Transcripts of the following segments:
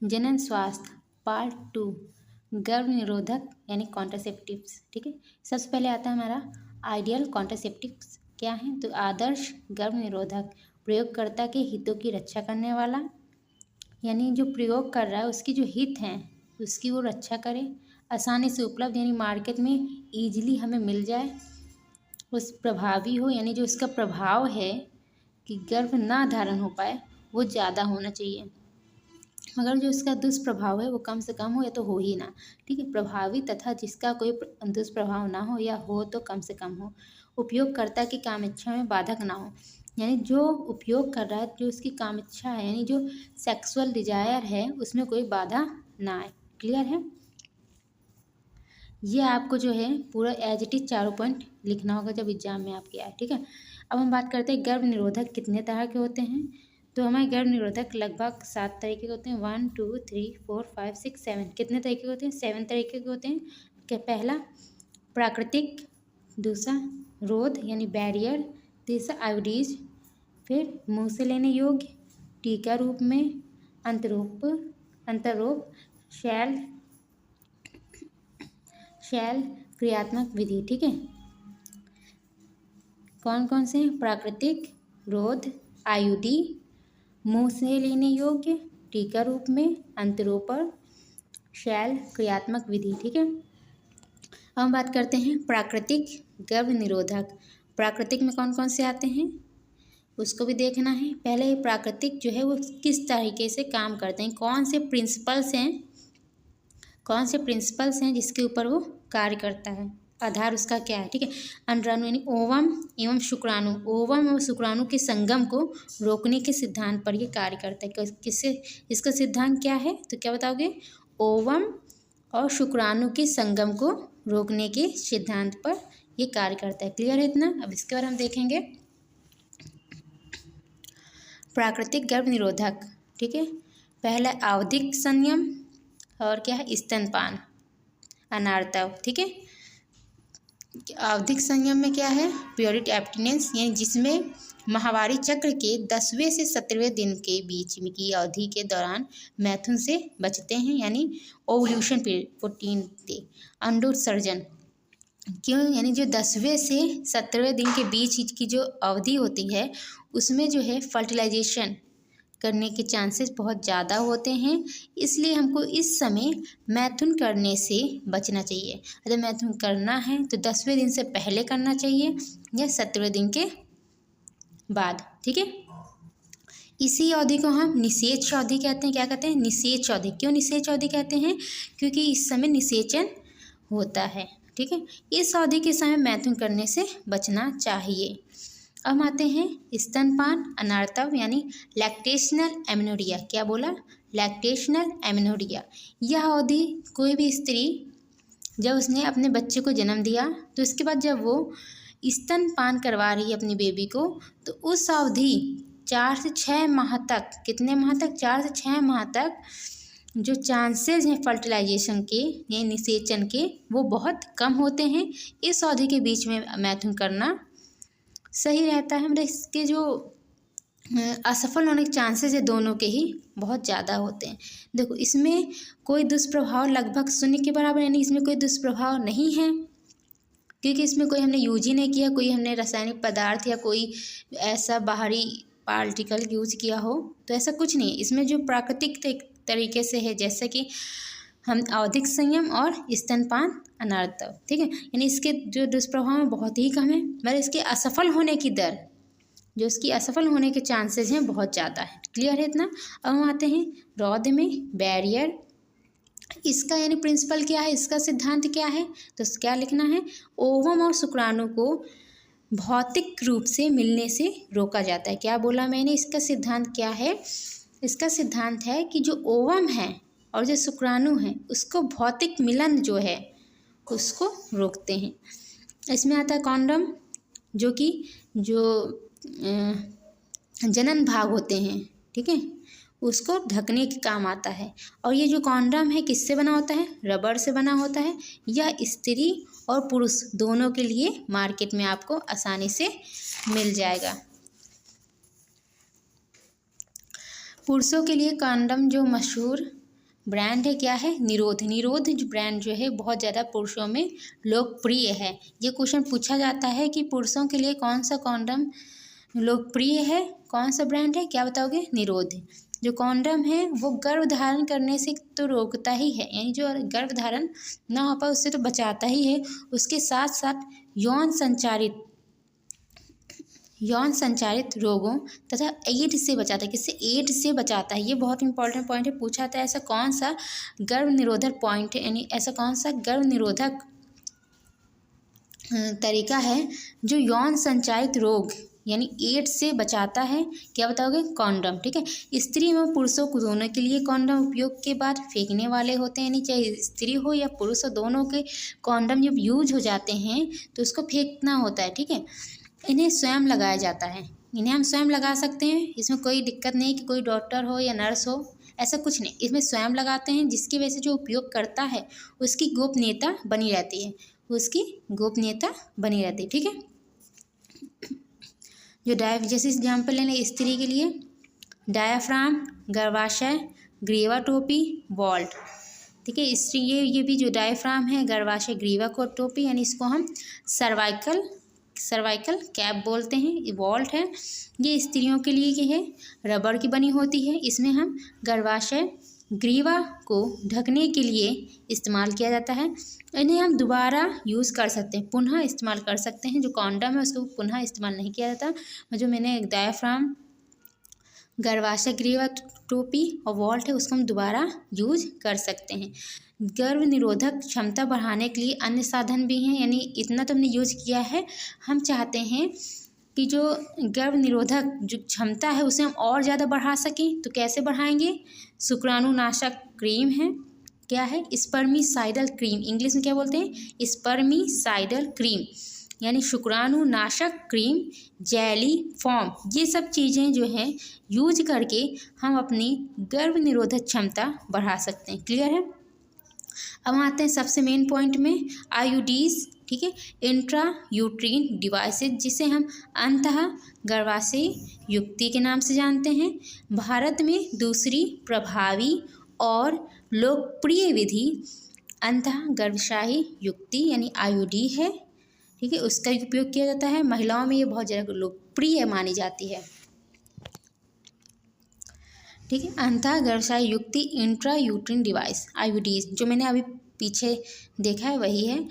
जनन स्वास्थ्य पार्ट 2 गर्भ निरोधक यानी कॉन्ट्रासेप्टिव्स। ठीक है, सबसे पहले आता है हमारा आइडियल कॉन्ट्रासेप्टिव्स क्या है। तो आदर्श गर्भ निरोधक प्रयोगकर्ता के हितों की रक्षा करने वाला, यानी जो प्रयोग कर रहा है उसकी जो हित हैं उसकी वो रक्षा करे, आसानी से उपलब्ध यानी मार्केट में ईजिली हमें मिल जाए, उस प्रभावी हो यानी जो उसका प्रभाव है कि गर्भ ना धारण हो पाए वो ज़्यादा होना चाहिए, मगर जो इसका दुष्प्रभाव है वो कम से कम हो या तो हो ही ना। ठीक है, प्रभावी तथा जिसका कोई दुष्प्रभाव ना हो या हो तो कम से कम हो, उपयोगकर्ता की कामेच्छा में बाधक ना हो, यानी जो उपयोग कर रहा है जो उसकी कामेच्छा है यानी जो सेक्सुअल डिजायर है उसमें कोई बाधा ना आए। क्लियर है, ये आपको जो है पूरा एज इट इज चारों पॉइंट लिखना होगा जब एग्जाम में आपके आए। ठीक है, अब हम बात करते हैं गर्भ निरोधक कितने तरह के होते हैं। तो हमारे गर्भ निरोधक लगभग 7 तरीके के होते हैं। 1 2 3 4 5 6 7 कितने तरीके के होते हैं? 7 तरीके के होते हैं। क्या? पहला प्राकृतिक, दूसरा रोध यानी बैरियर, तीसरा आयोडीज, फिर मुंह से लेने योग्य, टीका रूप में, अंतरोप, शैल क्रियात्मक विधि। ठीक है, कौन कौन से हैं? प्राकृतिक, रोध, आयुधि, मुंह से लेने योग्य, टीका रूप में, अंतरोपण, शैल क्रियात्मक विधि। ठीक है, अब हम बात करते हैं प्राकृतिक गर्भ निरोधक। प्राकृतिक में कौन कौन से आते हैं उसको भी देखना है। पहले प्राकृतिक जो है वो किस तरीके से काम करते हैं, कौन से प्रिंसिपल्स हैं जिसके ऊपर वो कार्य करता है, आधार उसका क्या है। ठीक है, अंडाणु यानी ओवम एवं शुक्राणु, ओवम एवं शुक्राणु के संगम को रोकने के सिद्धांत पर ये कार्य करता है। किससे? इसका सिद्धांत क्या है तो क्या बताओगे? ओवम और शुक्राणु के संगम को रोकने के सिद्धांत पर ये कार्य करता है। क्लियर है इतना? अब इसके बारे में हम देखेंगे प्राकृतिक गर्भ निरोधक। ठीक है, पहला आवधिक संयम और क्या है? स्तनपान, अनार्तव। ठीक है, आवधिक संयम में क्या है? पीरियड एब्स्टिनेंस, यानी जिसमें माहवारी चक्र के 10वें से 17वें दिन के बीच की अवधि के दौरान मैथुन से बचते हैं, यानी ओवल्यूशन पीरियड 14 डे। अंडोत्सर्जन क्यों? यानी जो 10वें से 17वें दिन के बीच की जो अवधि होती है उसमें जो है फर्टिलाइजेशन करने के चांसेस बहुत ज़्यादा होते हैं, इसलिए हमको इस समय मैथुन करने से बचना चाहिए। अगर मैथुन करना है तो 10वें दिन से पहले करना चाहिए या 17वें दिन के बाद। ठीक है, इसी अवधि को हम निषेच अवधि कहते हैं। क्या कहते हैं? निषेच अवधि। क्यों निषेच अवधि कहते हैं? क्योंकि इस समय निषेचन होता है। ठीक है, इस अवधि के समय मैथुन करने से बचना चाहिए। अब आते हैं स्तनपान अनार्तव यानी लैक्टेशनल एमेनोरिया। क्या बोला? Lactational amenorrhea. यह अवधि कोई भी स्त्री जब उसने अपने बच्चे को जन्म दिया तो इसके बाद जब वो स्तनपान करवा रही है अपनी बेबी को तो उस अवधि 4 से 6 माह तक, कितने माह तक? 4 से 6 माह तक जो चांसेस हैं फर्टिलाइजेशन के या निषेचन के वो बहुत कम होते हैं। इस अवधि के बीच में मैथुन करना सही रहता है। मतलब इसके जो असफल होने के चांसेस है दोनों के ही बहुत ज़्यादा होते हैं। देखो इसमें कोई दुष्प्रभाव लगभग 0 के बराबर, यानी इसमें कोई दुष्प्रभाव नहीं है क्योंकि इसमें कोई हमने यूज ही नहीं किया, कोई हमने रासायनिक पदार्थ या कोई ऐसा बाहरी पार्टिकल यूज किया हो, तो ऐसा कुछ नहीं है। इसमें जो प्राकृतिक तरीके से है जैसे कि हम आवधिक संयम और स्तनपान अनार्तव। ठीक है, यानी इसके जो दुष्प्रभाव बहुत ही कम है, मगर इसके असफल होने की दर, जो इसकी असफल होने के चांसेस हैं बहुत ज़्यादा है। क्लियर है इतना? अब हम आते हैं रौद में बैरियर। इसका यानी प्रिंसिपल क्या है, इसका सिद्धांत क्या है तो क्या लिखना है? ओवम और शुक्राणु को भौतिक रूप से मिलने से रोका जाता है। क्या बोला मैंने? इसका सिद्धांत क्या है? इसका सिद्धांत है कि जो ओवम है और जो शुक्राणु है उसको भौतिक मिलन जो है उसको रोकते हैं। इसमें आता है कॉन्डम, जो कि जो जनन भाग होते हैं, ठीक है, उसको ढकने के काम आता है। और ये जो कॉन्डम है किससे बना होता है? रबर से बना होता है। यह स्त्री और पुरुष दोनों के लिए मार्केट में आपको आसानी से मिल जाएगा। पुरुषों के लिए कॉन्डम जो मशहूर ब्रांड है क्या है, निरोध। निरोध जो ब्रांड जो है बहुत ज़्यादा पुरुषों में लोकप्रिय है। ये क्वेश्चन पूछा जाता है कि पुरुषों के लिए कौन सा कॉन्डम लोकप्रिय है, कौन सा ब्रांड है, क्या बताओगे, निरोध। जो कॉन्डम है वो गर्भ धारण करने से तो रोकता ही है, यानी जो गर्भ धारण ना हो पाए उससे तो बचाता ही है, उसके साथ साथ यौन संचारित रोगों तथा एड्स से बचाता है। किससे, एड्स से बचाता है। ये बहुत इंपॉर्टेंट पॉइंट है, पूछा था ऐसा कौन सा गर्भ निरोधक पॉइंट है, यानी ऐसा कौन सा गर्भ निरोधक तरीका है जो यौन संचारित रोग यानी एड्स से बचाता है, क्या बताओगे, कॉन्डम। ठीक है, स्त्री एवं पुरुषों को दोनों के लिए कॉन्डम उपयोग के बाद फेंकने वाले होते हैं, यानी चाहे स्त्री हो या पुरुष हो, दोनों के कॉन्डम जब यूज हो जाते हैं तो उसको फेंकना होता है। ठीक है, इन्हें स्वयं लगाया जाता है, इन्हें हम स्वयं लगा सकते हैं, इसमें कोई दिक्कत नहीं कि कोई डॉक्टर हो या नर्स हो, ऐसा कुछ नहीं, इसमें स्वयं लगाते हैं, जिसकी वजह से जो उपयोग करता है उसकी गोपनीयता बनी रहती है, उसकी गोपनीयता बनी रहती है। ठीक है, जो जैसे एग्जाम्पल लें स्त्री के लिए, डायाफ्राम, गर्भाशय, ग्रीवा टोपी, वॉल्ट। ठीक है, स्त्री ये भी जो डायाफ्राम है, गर्भाशय, ग्रीवा को टोपी, यानी इसको हम सर्वाइकल कैप बोलते हैं। वॉल्ट है, ये स्त्रियों के लिए ये है, रबड़ की बनी होती है, इसमें हम गर्भाशय, ग्रीवा को ढकने के लिए इस्तेमाल किया जाता है। इन्हें हम दोबारा यूज़ कर सकते हैं, पुनः इस्तेमाल कर सकते हैं। जो कॉन्डम है उसको पुनः इस्तेमाल नहीं किया जाता। जो मैंने डायाफ्राम, गर्भाशय, ग्रीवा टोपी और वॉल्ट है उसको हम दोबारा यूज कर सकते हैं। गर्भ निरोधक क्षमता बढ़ाने के लिए अन्य साधन भी हैं, यानी इतना तो हमने यूज किया है, हम चाहते हैं कि जो गर्भ निरोधक जो क्षमता है उसे हम और ज़्यादा बढ़ा सकें। तो कैसे बढ़ाएंगे, शुक्राणुनाशक क्रीम है, क्या है, स्पर्मिसाइडल क्रीम, इंग्लिश में क्या बोलते हैं, स्पर्मिसाइडल क्रीम, यानी शुक्राणुनाशक क्रीम, जेली फॉर्म, ये सब चीज़ें जो हैं यूज करके हम अपनी गर्भ निरोधक क्षमता बढ़ा सकते हैं। क्लियर है। अब आते हैं सबसे मेन पॉइंट में, आईयूडीज। ठीक है, इंट्रा यूट्रीन डिवाइसेज, जिसे हम अंतः गर्भाशय युक्ति के नाम से जानते हैं। भारत में दूसरी प्रभावी और लोकप्रिय विधि अंतः गर्भाशय युक्ति यानी आईयूडी है। ठीक है, उसका उपयोग किया जाता है, महिलाओं में ये बहुत ज़्यादा लोकप्रिय मानी जाती है। ठीक है, अंतः गर्भाशय युक्ति इंट्रा यूट्रीन डिवाइस आईयूडीज, जो मैंने अभी पीछे देखा है वही है।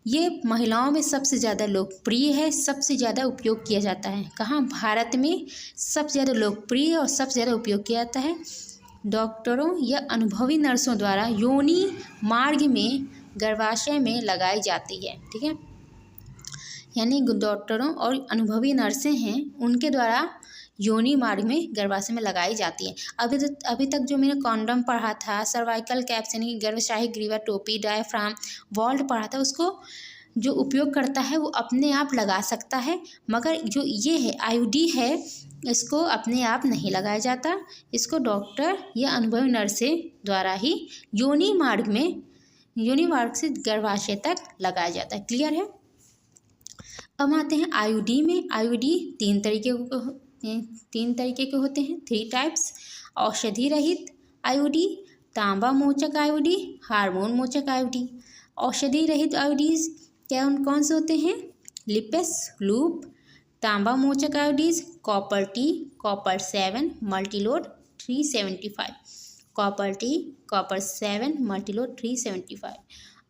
ये महिलाओं में सबसे ज़्यादा लोकप्रिय है, सबसे ज़्यादा उपयोग किया जाता है। कहाँ, भारत में सबसे ज़्यादा लोकप्रिय और सबसे ज़्यादा उपयोग किया जाता है डॉक्टरों या अनुभवी नर्सों द्वारा योनि मार्ग में गर्भाशय में लगाई जाती है। ठीक है, यानी डॉक्टरों और अनुभवी नर्सें हैं उनके द्वारा योनि मार्ग में गर्भाशय में लगाई जाती है। अभी तक जो मैंने कॉन्डम पढ़ा था, सर्वाइकल कैप्स यानी गर्भाशय, ग्रीवा टोपी, डायफ्राम, वॉल्ट पढ़ा था, उसको जो उपयोग करता है वो अपने आप लगा सकता है, मगर जो ये है आईयूडी है इसको अपने आप नहीं लगाया जाता, इसको डॉक्टर या अनुभवी नर्सें द्वारा ही योनि मार्ग से गर्भाशय तक लगाया जाता है। क्लियर है। अब आते हैं आईयूडी में। आईयूडी तीन तरीके के होते हैं, 3 टाइप्स। औषधि रहित आईयूडी, तांबा मोचक आईयूडी, हार्मोन मोचक आईयूडी। औषधि रहित आईयूडीज क्या कौन से होते हैं, लिपेस, लूप, तांबा मोचक IUDs, copper T, copper 7, multiload 375, copper T, copper 7, multiload 375।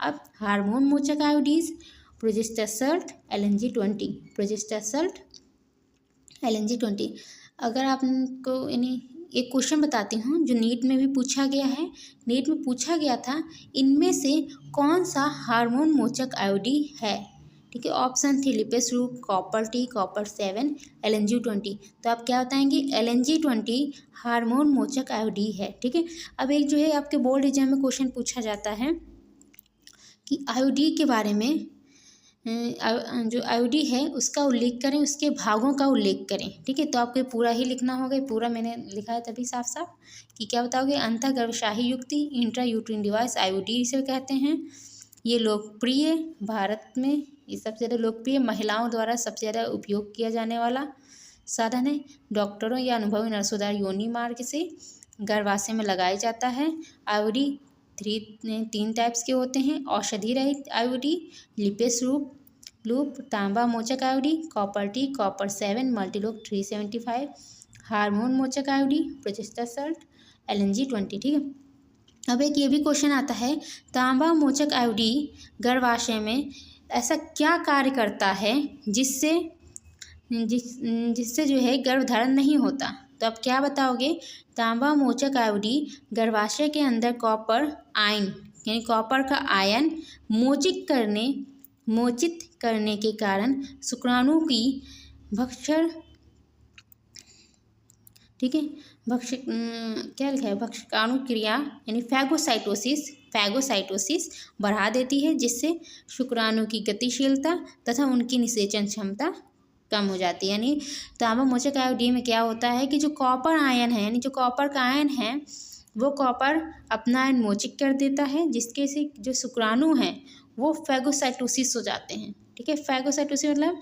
अब हार्मोन मोचक IUDs, Progestasert, LNG-20, Progestasert, LNG-20। अगर आपको यानी एक क्वेश्चन बताती हूँ जो नीट में भी पूछा गया है, नीट में पूछा गया था इनमें से कौन सा हार्मोन मोचक आईयूडी है। ठीक है, ऑप्शन थे lipase loop, copper T, copper 7, LNG-20। तो आप क्या बताएंगे, LNG-20 हार्मोन मोचक आईयूडी है। ठीक है, अब एक जो है आपके बोर्ड एग्जाम में क्वेश्चन पूछा जाता है कि आईयूडी के बारे में, जो आईयूडी है उसका उल्लेख करें, उसके भागों का उल्लेख करें। ठीक है, तो आपको पूरा ही लिखना होगा, पूरा मैंने लिखा है तभी साफ साफ कि क्या बताओगे, अंतः गर्भाशय युक्ति इंट्रा यूट्रीन डिवाइस आईयूडी इसे कहते हैं। ये लोकप्रिय, भारत में ये सबसे ज़्यादा लोकप्रिय, महिलाओं द्वारा सबसे ज़्यादा उपयोग किया जाने वाला साधन है। डॉक्टरों या अनुभवी नर्सों द्वारा योनि मार्ग से गर्भाशय में लगाया जाता है। आईओडी तीन टाइप्स के होते हैं, औषधि रहित आईओडी, लिपेस लूप, तांबा मोचक IUD, copper T, copper 7, multiload 375, hormone मोचक आईओडी, प्रोजेस्टर सल्ट, LNG 20। ठीक है। अब एक ये भी क्वेश्चन आता है, तांबा मोचक आईओडी गर्भाशय में ऐसा क्या कार्य करता है जिससे जो है गर्भधारण नहीं होता। तो आप क्या बताओगे, तांबा मोचक आईओडी गर्भाशय के अंदर कॉपर आयन यानी कॉपर का आयन मोचित करने के कारण शुक्राणु की भक्षण, ठीक है, क्या लिखा है, भक्षकाणु क्रिया यानी फैगोसाइटोसिस बढ़ा देती है, जिससे शुक्राणु की गतिशीलता तथा उनकी निषेचन क्षमता कम हो जाती है। यानी तांबा मोचक आयोडीन में क्या होता है कि जो कॉपर आयन है यानी जो कॉपर का आयन है वो कॉपर अपना आयन मोचित कर देता है, जिसके से जो शुक्राणु हैं वो फैगोसाइटोसिस हो जाते हैं। ठीक है, फैगोसाइटोसिस मतलब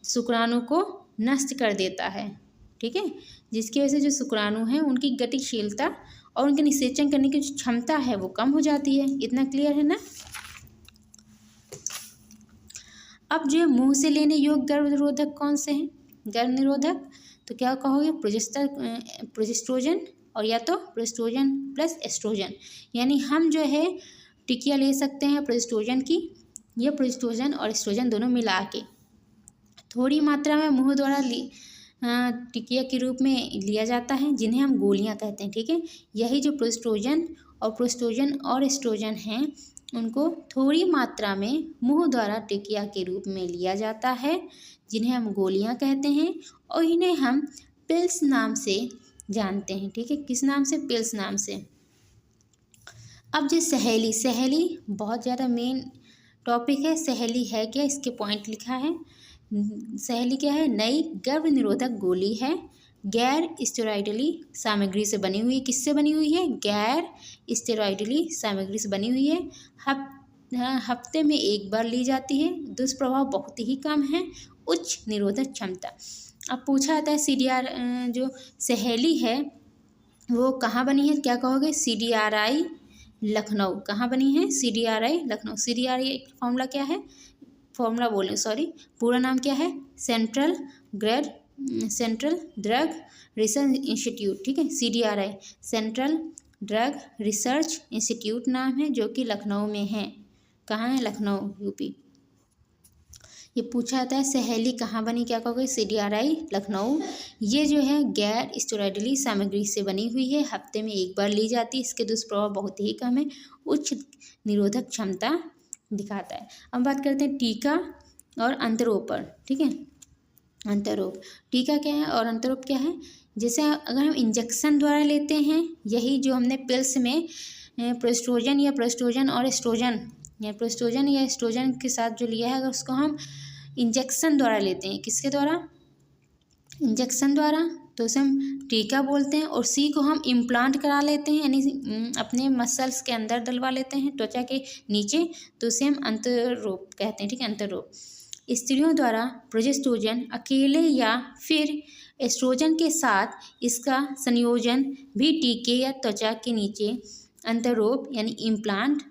शुक्राणु को नष्ट कर देता है। ठीक है, जिसकी वजह से जो शुक्राणु हैं उनकी गतिशीलता और उनके निषेचन करने की जो क्षमता है वो कम हो जाती है। इतना क्लियर है ना। अब जो मुंह से लेने योग्य गर्भ निरोधक कौन से हैं, गर्भ निरोधक, तो क्या कहोगे, प्रोजेस्ट्रोजन और या तो प्रोजेस्ट्रोजन प्लस एस्ट्रोजन। यानी हम जो है टिकिया ले सकते हैं प्रोजेस्ट्रोजन की या प्रोजेस्ट्रोजन और एस्ट्रोजन दोनों मिला के थोड़ी मात्रा में मुंह द्वारा टिकिया के रूप में लिया जाता है, जिन्हें हम गोलियां कहते हैं। ठीक है, यही जो प्रोजेस्ट्रोजन और एस्ट्रोजन हैं उनको थोड़ी मात्रा में मुंह द्वारा टिकिया के रूप में लिया जाता है, जिन्हें हम गोलियां कहते हैं और इन्हें हम पिल्स नाम से जानते हैं। ठीक है, किस नाम से, पिल्स नाम से। अब जो सहेली बहुत ज़्यादा मेन टॉपिक है। सहेली है क्या, इसके पॉइंट लिखा है। सहेली क्या है, नई गर्भ निरोधक गोली है, गैर स्टेरॉइडली सामग्री से बनी हुई। किससे बनी हुई है, गैर स्टेरॉइडली सामग्री से बनी हुई है। हफ्ते में एक बार ली जाती है। दुष्प्रभाव बहुत ही कम है, उच्च निरोधक क्षमता। अब पूछा जाता है CDR जो सहेली है वो कहाँ बनी है, क्या कहोगे, CDRI लखनऊ। कहाँ बनी है, CDRI लखनऊ। CDRI फॉर्मूला क्या है, पूरा नाम क्या है, सेंट्रल ड्रग रिसर्च इंस्टीट्यूट। ठीक है, CDRI central drug research institute नाम है, जो कि लखनऊ में है। कहाँ है, लखनऊ, UP। ये पूछा जाता है सहेली कहाँ बनी, क्या कहोगे, CDRI लखनऊ। ये जो है गैर स्टेरॉइडली सामग्री से बनी हुई है, हफ्ते में एक बार ली जाती है। इसके दुष्प्रभाव बहुत ही कम है, उच्च निरोधक क्षमता दिखाता है। अब बात करते हैं टीका और अंतरोप पर। ठीक है, अंतरोप, टीका क्या है और अंतरोप क्या है। जैसे अगर हम इंजेक्शन द्वारा लेते हैं, यही जो हमने पिल्स में प्रोजेस्ट्रोजन और एस्ट्रोजन या प्रोजेस्ट्रोजन या एस्ट्रोजन के साथ जो लिया है, अगर उसको हम इंजेक्शन द्वारा लेते हैं, किसके द्वारा, इंजेक्शन द्वारा, तो उसे हम टीका बोलते हैं। और सी को हम इम्प्लांट करा लेते हैं, यानी अपने मसल्स के अंदर डलवा लेते हैं, त्वचा के नीचे, तो उसे हम अंतरोप कहते हैं। ठीक है, अंतरोप। स्त्रियों द्वारा प्रोजेस्ट्रोजन अकेले या फिर एस्ट्रोजन के साथ इसका संयोजन भी टीके या त्वचा के नीचे अंतरोप यानी इम्प्लांट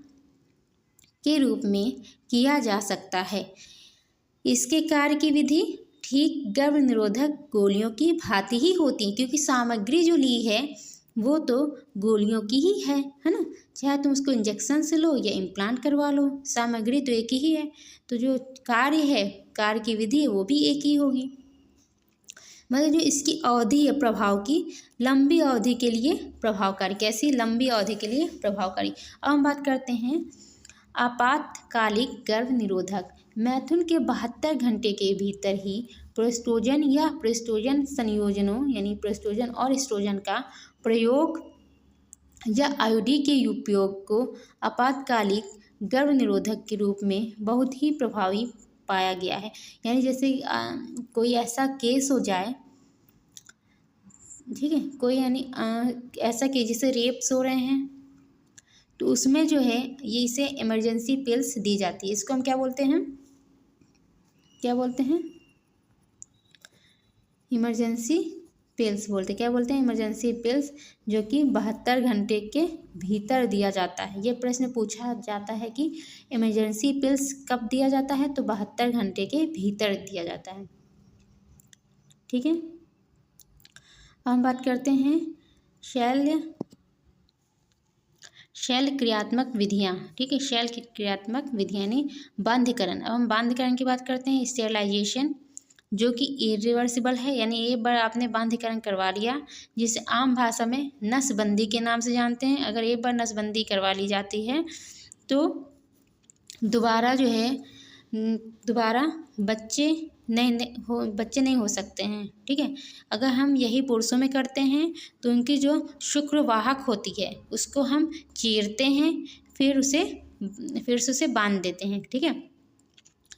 के रूप में किया जा सकता है। इसके कार्य की विधि ठीक गर्भ निरोधक गोलियों की भांति ही होती है, क्योंकि सामग्री जो ली है वो तो गोलियों की ही है ना। चाहे तुम उसको इंजेक्शन से लो या इम्प्लांट करवा लो, सामग्री तो एक ही है। तो जो कार्य है, कार्य की विधि है, वो भी एक ही होगी। मतलब जो इसकी अवधि है प्रभाव की, लंबी अवधि के लिए प्रभावकारी। कैसी, लंबी अवधि के लिए प्रभावकारी। अब हम बात करते हैं आपातकालिक गर्भ निरोधक। मैथुन के 72 घंटे के भीतर ही प्रोजेस्ट्रोजन या प्रोजेस्ट्रोजन संयोजनों यानी प्रोजेस्ट्रोजन और एस्ट्रोजन का प्रयोग या आईओडी के उपयोग को आपातकालिक गर्भ निरोधक के रूप में बहुत ही प्रभावी पाया गया है। यानी जैसे कोई ऐसा केस हो जाए, ठीक है, कोई यानी ऐसा केस जैसे रेप्स हो रहे हैं, तो उसमें जो है ये इसे इमरजेंसी पिल्स दी जाती है। इसको हम क्या बोलते हैं, क्या बोलते हैं, इमरजेंसी पिल्स बोलते हैं। क्या बोलते हैं? इमरजेंसी पिल्स, जो कि 72 घंटे के भीतर दिया जाता है। ये प्रश्न पूछा जाता है कि इमरजेंसी पिल्स कब दिया जाता है, तो 72 घंटे के भीतर दिया जाता है। ठीक है, हम बात करते हैं शैल क्रियात्मक विधियाँ। ठीक है, शैल क्रियात्मक विधियाँ यानी बांधीकरण। अब हम बांधीकरण की बात करते हैं। स्टेरिलाइजेशन, जो कि इरिवर्सिबल है, यानी एक बार आपने बांधीकरण करवा लिया, जिसे आम भाषा में नसबंदी के नाम से जानते हैं। अगर एक बार नसबंदी करवा ली जाती है तो दोबारा जो है दोबारा बच्चे नहीं हो सकते हैं। ठीक है, अगर हम यही पुरुषों में करते हैं तो उनकी जो शुक्रवाहक होती है उसको हम चीरते हैं, फिर से उसे बांध देते हैं। ठीक है,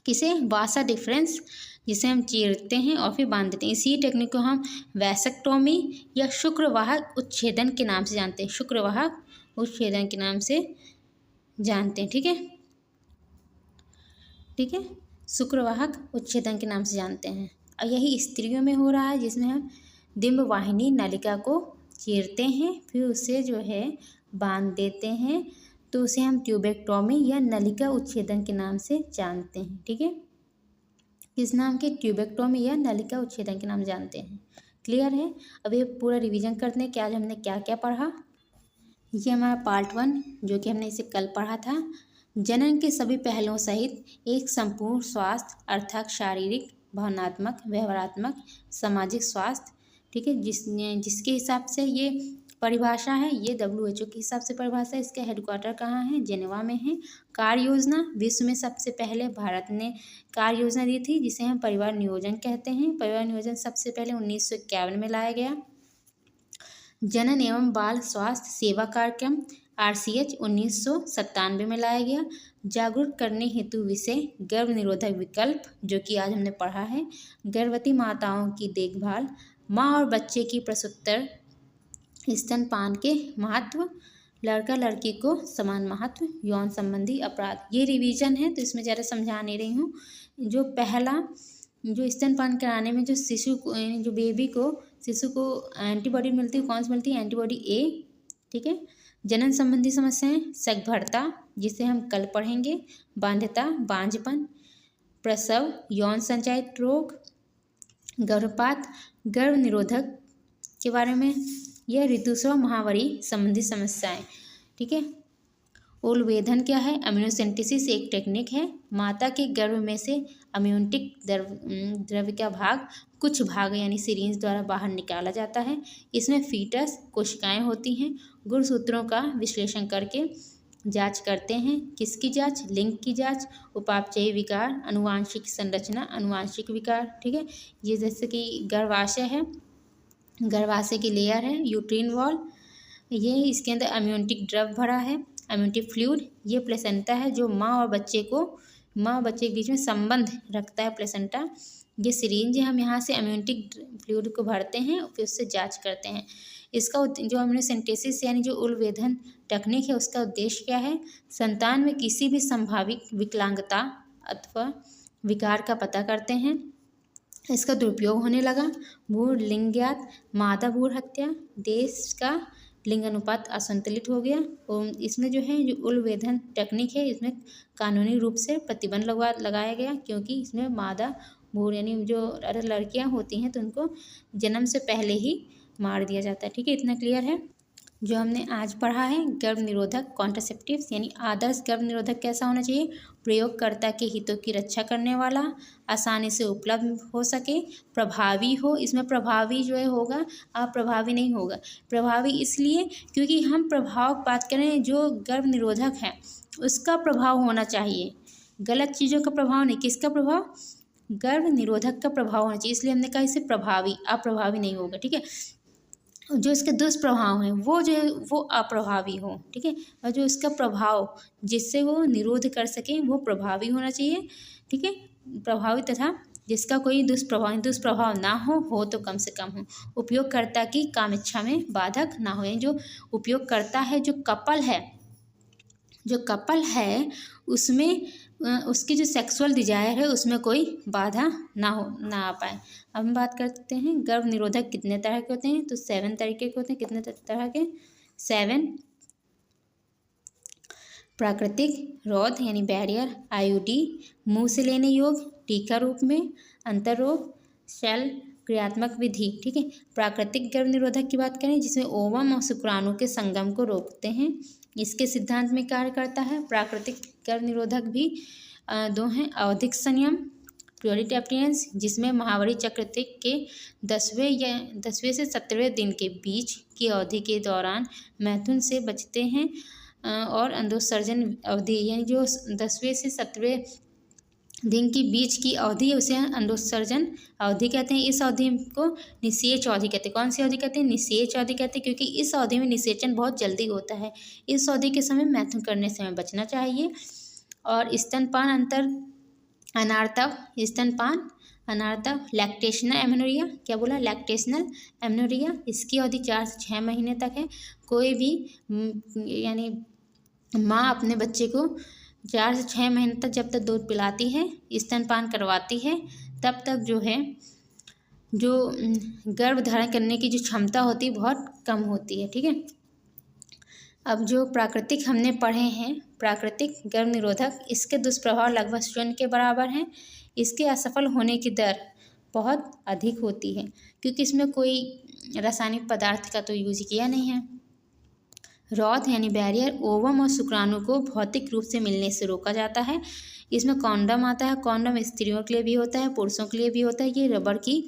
किसे? वासा डिफरेंस, जिसे हम चीरते हैं और फिर बांध देते हैं। इसी टेक्निक को हम वैसेक्टोमी या शुक्रवाहक उच्छेदन के नाम से जानते हैं। शुक्रवाहक उच्छेदन के नाम से जानते हैं। ठीक है, शुक्रवाहक उच्छेदन के नाम से जानते हैं। और यही स्त्रियों में हो रहा है, जिसमें हम डिंबवाहिनी नलिका को चीरते हैं, फिर उसे जो है बांध देते हैं, तो उसे हम ट्यूबेक्टोमी या नलिका उच्छेदन के नाम से जानते हैं। ठीक है, किस नाम के? ट्यूबेक्टोमी या नलिका उच्छेदन के नाम जानते हैं। क्लियर है? अब ये पूरा रिवीजन करते हैं कि आज हमने क्या क्या पढ़ा। ये हमारा पार्ट 1, जो कि हमने इसे कल पढ़ा था। जनन के सभी पहलुओं सहित एक संपूर्ण स्वास्थ्य, अर्थात शारीरिक, भावनात्मक, व्यवहारात्मक, सामाजिक स्वास्थ्य। ठीक है, जिसके हिसाब से ये परिभाषा है, ये WHO के हिसाब से परिभाषा है। इसका हेडक्वार्टर कहाँ है? जेनेवा में है। कार्य योजना, विश्व में सबसे पहले भारत ने कार्य योजना दी थी, जिसे हम परिवार नियोजन कहते हैं। परिवार नियोजन सबसे पहले 1951 में लाया गया। जनन एवं बाल स्वास्थ्य सेवा कार्यक्रम RCH 1997 में लाया गया। जागरूक करने हेतु विषय गर्भ निरोधक विकल्प, जो कि आज हमने पढ़ा है। गर्भवती माताओं की देखभाल, माँ और बच्चे की प्रसूत्तर स्तनपान के महत्व, लड़का लड़की को समान महत्व, यौन संबंधी अपराध। ये रिवीजन है, तो इसमें ज़्यादा समझा नहीं रही हूँ। जो पहला जो स्तनपान कराने में जो शिशु को एंटीबॉडी मिलती है, कौन सी मिलती है? Antibody A। ठीक है, जनन संबंधी समस्याएं, सकभरता, जिसे हम कल पढ़ेंगे, बांध्यता, बांझपन, प्रसव, यौन संचारित रोग, गर्भपात, गर्भ निरोधक के बारे में, यह ऋतुस्राव, महावरी संबंधी समस्याएं। ठीक है, ओलवेधन क्या है? अम्योसेंटेसिस एक टेक्निक है। माता के गर्भ में से अम्योटिक द्रव्य का कुछ भाग यानी सिरिंज द्वारा बाहर निकाला जाता है। इसमें फीटस कोशिकाएं होती हैं। गुणसूत्रों का विश्लेषण करके जांच करते हैं। किसकी जांच? लिंग की जांच, उपापचयी विकार, अनुवांशिक संरचना, अनुवांशिक विकार। ठीक है, ये जैसे कि गर्भाशय है, गर्भाशय की लेयर है, यूट्रीन वॉल, ये इसके अंदर अम्योटिक द्रव भरा है, अम्योटिक फ्लूइड। ये प्लेसेंटा है, जो माँ और बच्चे के बीच में संबंध रखता है, प्लेसेंटा। ये सिरिंज है, हम यहाँ से अम्योटिक फ्लूइड को भरते हैं, फिर उससे जांच करते हैं। इसका जो अम्योसेंटेसिस यानी जो उलवेधन टेक्निक है, उसका उद्देश्य क्या है? संतान में किसी भी संभावित विकलांगता अथवा विकार का पता करते हैं। इसका दुरुपयोग होने लगा। भ्रूण लिंगज्ञात, मादा भ्रूण हत्या, देश का लिंग अनुपात असंतुलित हो गया। और इसमें जो है जो उलवेधन टेक्निक है, इसमें कानूनी रूप से प्रतिबंध लगाया गया, क्योंकि इसमें मादा भ्रूण यानी जो लड़कियां होती हैं तो उनको जन्म से पहले ही मार दिया जाता है। ठीक है, इतना क्लियर है। जो हमने आज पढ़ा है, गर्भ निरोधक कॉन्ट्रासेप्टिव्स यानी आदर्श गर्भ निरोधक कैसा होना चाहिए? प्रयोगकर्ता के हितों की रक्षा करने वाला, आसानी से उपलब्ध हो सके, प्रभावी हो। इसमें प्रभावी जो है होगा, अप्रभावी नहीं होगा। प्रभावी इसलिए क्योंकि हम प्रभाव की बात करें, जो गर्भ निरोधक है उसका प्रभाव होना चाहिए, गलत चीज़ों का प्रभाव नहीं। किसका प्रभाव? गर्भ निरोधक का प्रभाव होना चाहिए, इसलिए हमने कहा इसे प्रभावी, अप्रभावी नहीं होगा। ठीक है, जो इसके दुष्प्रभाव हैं वो जो है वो अप्रभावी हो। ठीक है, और जो इसका प्रभाव जिससे वो निरोध कर सके वो प्रभावी होना चाहिए। ठीक है, प्रभावी तथा जिसका कोई दुष्प्रभाव ना हो तो कम से कम हो। उपयोगकर्ता की कामेच्छा में बाधक ना हो। जो उपयोगकर्ता है, जो कपल है उसमें उसकी जो सेक्सुअल डिजायर है उसमें कोई बाधा ना आ पाए। अब हम बात करते हैं गर्भ निरोधक कितने तरह के होते हैं, तो 7 तरीके के होते हैं। कितने तरह के? 7। प्राकृतिक रोध यानी बैरियर, आईयूडी, मुंह से लेने योग्य, टीका रूप में, अंतरोग, शैल क्रियात्मक विधि। ठीक है। प्राकृतिक गर्भ निरोधक की बात करें जिसमें ओवम और शुक्राणु के संगम को रोकते हैं, इसके सिद्धांत में कार्य करता है। प्राकृतिक गर्भ निरोधक भी दो हैं, आवधिक संयम, प्योरिटी एब्स्टिनेंस, जिसमें महावरी चक्र के 10वें से 17वें दिन के बीच की अवधि के दौरान मैथुन से बचते हैं, और अंडोत्सर्जन अवधि यानी जो 10वें से 17वें दिन के बीच की अवधि है उसे अंडोत्सर्जन अवधि कहते हैं। इस अवधि को निषेच अवधि कहते हैं। कौन सी अवधि कहते हैं? निषेच अवधि कहते हैं, क्योंकि इस अवधि में निषेचन बहुत जल्दी होता है। इस अवधि के समय मैथुन करने से हमें बचना चाहिए। और स्तनपान अंतर अनार्तव, स्तनपान अनार्तव, लैक्टेशनल एमेनोरिया, क्या बोला? लैक्टेशनल एमेनोरिया, इसकी अवधि 4 से 6 महीने तक है। कोई भी यानी माँ अपने बच्चे को 4 से 6 महीने तक जब तक दूध पिलाती है, स्तनपान करवाती है, तब तक जो है जो गर्भ धारण करने की जो क्षमता होती है बहुत कम होती है। ठीक है। अब जो प्राकृतिक हमने पढ़े हैं, प्राकृतिक गर्भ निरोधक, इसके दुष्प्रभाव लगभग 0 के बराबर हैं। इसके असफल होने की दर बहुत अधिक होती है, क्योंकि इसमें कोई रासायनिक पदार्थ का तो यूज किया नहीं है। रॉथ यानी बैरियर, ओवम और शुक्राणु को भौतिक रूप से मिलने से रोका जाता है। इसमें कॉन्डम आता है। कॉन्डम स्त्रियों के लिए भी होता है, पुरुषों के लिए भी होता है। ये रबड़ की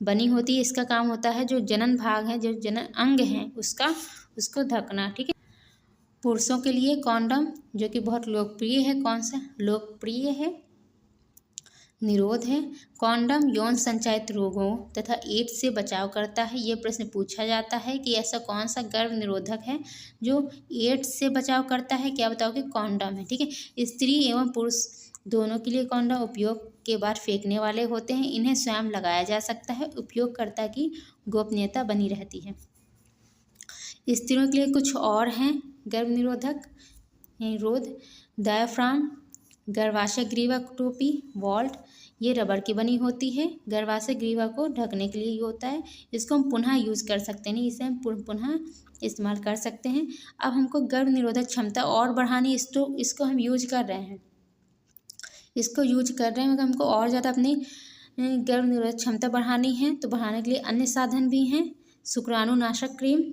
बनी होती है। इसका काम होता है जो जनन भाग है, जो जनन अंग है उसको ढकना। ठीक है। पुरुषों के लिए कॉन्डम जो कि बहुत लोकप्रिय है, कौन सा लोकप्रिय है? निरोध है। कॉन्डम यौन संचारित रोगों तथा एड्स से बचाव करता है। ये प्रश्न पूछा जाता है कि ऐसा कौन सा गर्भ निरोधक है जो एड्स से बचाव करता है? क्या बताओगे? कॉन्डम है। ठीक है। स्त्री एवं पुरुष दोनों के लिए कॉन्डम उपयोग के बाद फेंकने वाले होते हैं। इन्हें स्वयं लगाया जा सकता है। उपयोगकर्ता की गोपनीयता बनी रहती है। स्त्रियों के लिए कुछ और हैं गर्भ निरोधक रोध, डायाफ्राम, गर्भाशय ग्रीवा टोपी, वॉल्ट, ये रबड़ की बनी होती है। गर्भाशय ग्रीवा को ढकने के लिए होता है। इसको हम पुनः यूज़ कर सकते हैं, इसे हम पुनः इस्तेमाल कर सकते हैं। अब हमको गर्भ निरोधक क्षमता और बढ़ानी, इसको हम यूज कर रहे हैं। मगर हमको और ज़्यादा अपनी गर्भ निरोधक क्षमता बढ़ानी है, तो बढ़ाने के लिए अन्य साधन भी हैं। शुक्राणुनाशक क्रीम,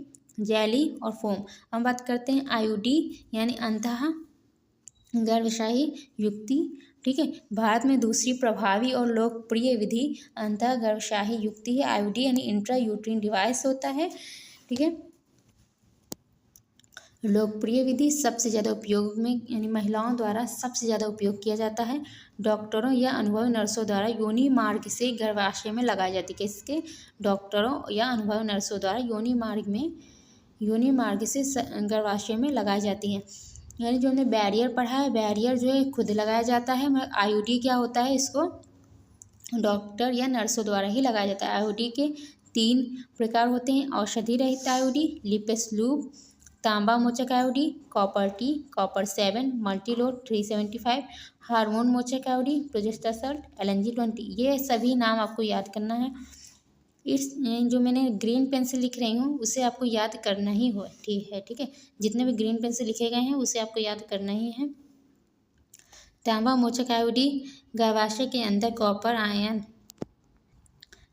जेली और फोम। हम बात करते हैं आईयूडी यानी अंतः गर्भाशयी युक्ति। ठीक है। भारत में दूसरी प्रभावी और लोकप्रिय विधि अंतः गर्भाशयी युक्ति है। आईयूडी यानी इंट्रा यूट्रीन डिवाइस होता है। ठीक है। लोकप्रिय विधि सबसे ज़्यादा उपयोग में यानी महिलाओं द्वारा सबसे ज़्यादा उपयोग किया जाता है। डॉक्टरों या अनुभवी नर्सों द्वारा योनि मार्ग से गर्भाशय में लगाई जाती है। किसके? डॉक्टरों या अनुभवी नर्सों द्वारा योनि मार्ग से गर्भाशय में लगाई जाती है। यानी जो हमने बैरियर पढ़ा है, बैरियर जो है खुद लगाया जाता है, मगर आईयूडी क्या होता है? इसको डॉक्टर या नर्सों द्वारा ही लगाया जाता है। आईयूडी के 3 प्रकार होते हैं: औषधि रहित आईयूडी, लिपेस लूब, तांबा मोचक IUD, copper T, copper 7, multiload 375, hormone मोचक आईयूडी, प्रोजेस्टेरोन, LNG 20। ये सभी नाम आपको याद करना है। जो मैंने ग्रीन पेन से लिख रही हूँ उसे आपको याद करना ही हो। ठीक है। जितने भी ग्रीन पेन से लिखे गए हैं उसे आपको याद करना ही है। तांबा मोचक आईयूडी गर्भाशय के अंदर कॉपर आयन,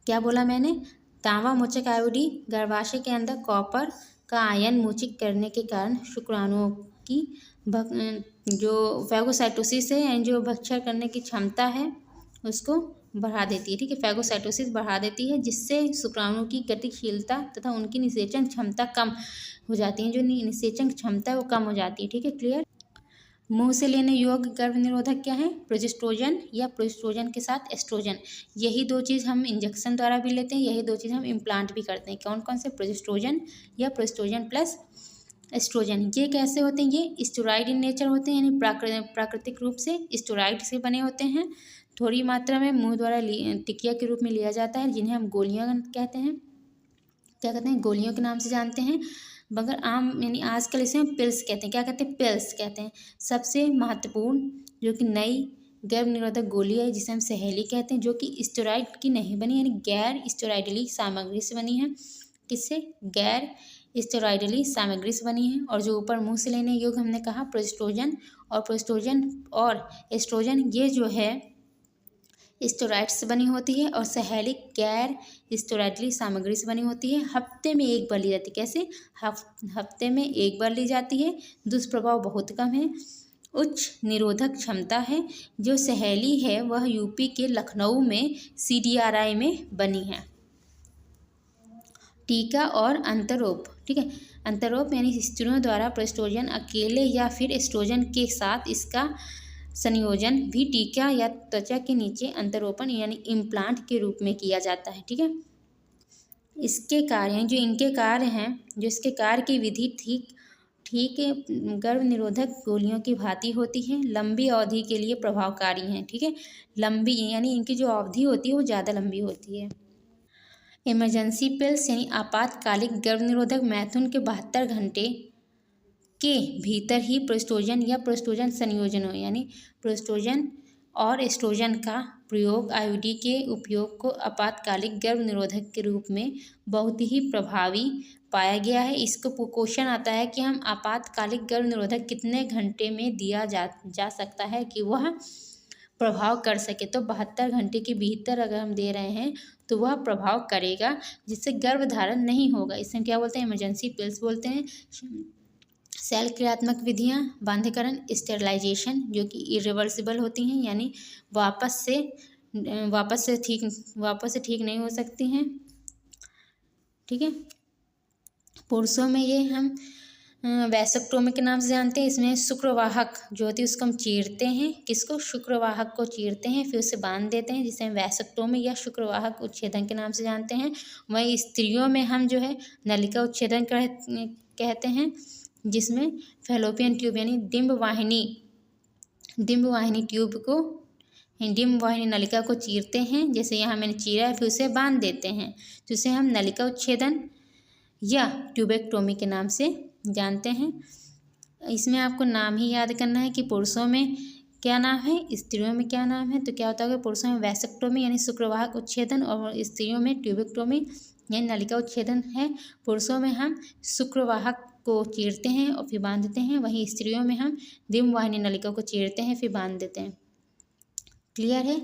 क्या बोला मैंने? तांबा मोचक आईयूडी गर्भाशय के अंदर कॉपर का आयन मोचित करने के कारण शुक्राणुओं की जो फैगोसाइटोसिस है यानी जो भक्षण करने की क्षमता है उसको बढ़ा देती है। ठीक है। फैगोसाइटोसिस बढ़ा देती है, जिससे शुक्राणुओं की गतिशीलता तथा उनकी निषेचन क्षमता कम हो जाती है। जो निषेचन क्षमता है वो कम हो जाती है। ठीक है। क्लियर? मुंह से लेने योग्य गर्भ निरोधक क्या है? प्रोजेस्ट्रोजन या प्रोजेस्ट्रोजन के साथ एस्ट्रोजन। यही 2 चीज़ हम इंजेक्शन द्वारा भी लेते हैं, यही 2 चीज़ हम इम्प्लांट भी करते हैं। कौन कौन से? प्रोजेस्ट्रोजन या प्रोजेस्ट्रोजन प्लस एस्ट्रोजन। ये कैसे होते हैं? ये स्टेरॉइड इन नेचर होते हैं, यानी प्राकृतिक रूप से स्टेरॉइड से बने होते हैं। थोड़ी मात्रा में मुंह द्वारा टिकिया के रूप में लिया जाता है, जिन्हें हम गोलियां कहते हैं। क्या कहते हैं? गोलियों के नाम से जानते हैं। मगर आम यानी आजकल इसे हम पिल्स कहते हैं। क्या कहते हैं? पिल्स कहते हैं। सबसे महत्वपूर्ण जो कि नई गर्भ निरोधक गोली है जिसे हम सहेली कहते हैं, जो कि स्टेरॉइड की नहीं बनी, यानी गैर स्टेरॉइडली सामग्री से बनी है। किससे? गैर स्टेरॉइडली सामग्री से बनी है। और जो ऊपर मुंह से लेने योग्य हमने कहा प्रोजेस्टेरोन और एस्ट्रोजन, ये जो है स्टेरॉइड से बनी होती है। और सहेली गैर स्टेरॉइडली सामग्री से बनी होती है। हफ्ते में एक बार ली जाती है। कैसे? हफ्ते में एक बार ली जाती है। दुष्प्रभाव बहुत कम है, उच्च निरोधक क्षमता है। जो सहेली है वह यूपी के लखनऊ में CDRI में बनी है। टीका और अंतरोप, ठीक है। अंतरोप यानी स्त्रियों द्वारा प्रोजेस्टेरोन अकेले या फिर एस्ट्रोजन के साथ इसका संयोजन भी टीका या त्वचा के नीचे अंतरोपण यानी इम्प्लांट के रूप में किया जाता है, ठीक है। इसके कार्य जो इनके कार्य हैं, जो इसके कार्य की विधि ठीक गर्भ निरोधक गोलियों की भांति होती है, लंबी अवधि के लिए प्रभावकारी हैं, ठीक है। लंबी यानी इनकी जो अवधि होती है वो ज़्यादा लंबी होती है। इमरजेंसी पिल्स यानी आपातकालिक गर्भ निरोधक मैथुन के 72 घंटे के भीतर ही प्रोजेस्टेरोन या प्रोजेस्टेरोन संयोजनों यानी प्रोजेस्टेरोन और एस्ट्रोजन का प्रयोग IUD के उपयोग को आपातकालिक गर्भ निरोधक के रूप में बहुत ही प्रभावी पाया गया है। इसको क्वेश्चन आता है कि हम आपातकालिक गर्भ निरोधक कितने घंटे में दिया जा सकता है कि वह प्रभाव कर सके। तो 72 घंटे के भीतर अगर हम दे रहे हैं तो वह प्रभाव करेगा, जिससे गर्भधारण नहीं होगा। इसे क्या बोलते हैं? इमरजेंसी पिल्स बोलते हैं। सेल क्रियात्मक विधियाँ, बांधीकरण, स्टेरिलाइजेशन, जो कि इरिवर्सिबल होती हैं, यानी वापस से ठीक नहीं हो सकती हैं, ठीक है। पुरुषों में ये हम वैसेक्टोमी के नाम से जानते हैं। इसमें शुक्रवाहक जो होती है उसको हम चीरते हैं। किसको? शुक्रवाहक को चीरते हैं, फिर उसे बांध देते हैं, जिसे हम वैसेक्टोमी या शुक्रवाहक उच्छेदन के नाम से जानते हैं। वहीं स्त्रियों में हम जो है नलिका उच्छेदन कहते हैं, जिसमें फैलोपियन ट्यूब यानी डिम्ब वाहिनी नलिका को चीरते हैं। जैसे यहाँ मैंने चीरा है, फिर उसे बांध देते हैं, तो उसे हम नलिका उच्छेदन या ट्यूबेक्टोमी के नाम से जानते हैं। इसमें आपको नाम ही याद करना है कि पुरुषों में क्या नाम है, स्त्रियों में क्या नाम है। तो क्या होता है? पुरुषों में वैसेक्टोमी यानी शुक्रवाहक उच्छेदन, और स्त्रियों में ट्यूबेक्टोमी यानी नलिका उच्छेदन है। पुरुषों में हम शुक्रवाहक को चीरते हैं और फिर बांध देते हैं, वहीं स्त्रियों में हम डिम्ब वाहिनी नलिका को चीरते हैं फिर बांध देते हैं। क्लियर है?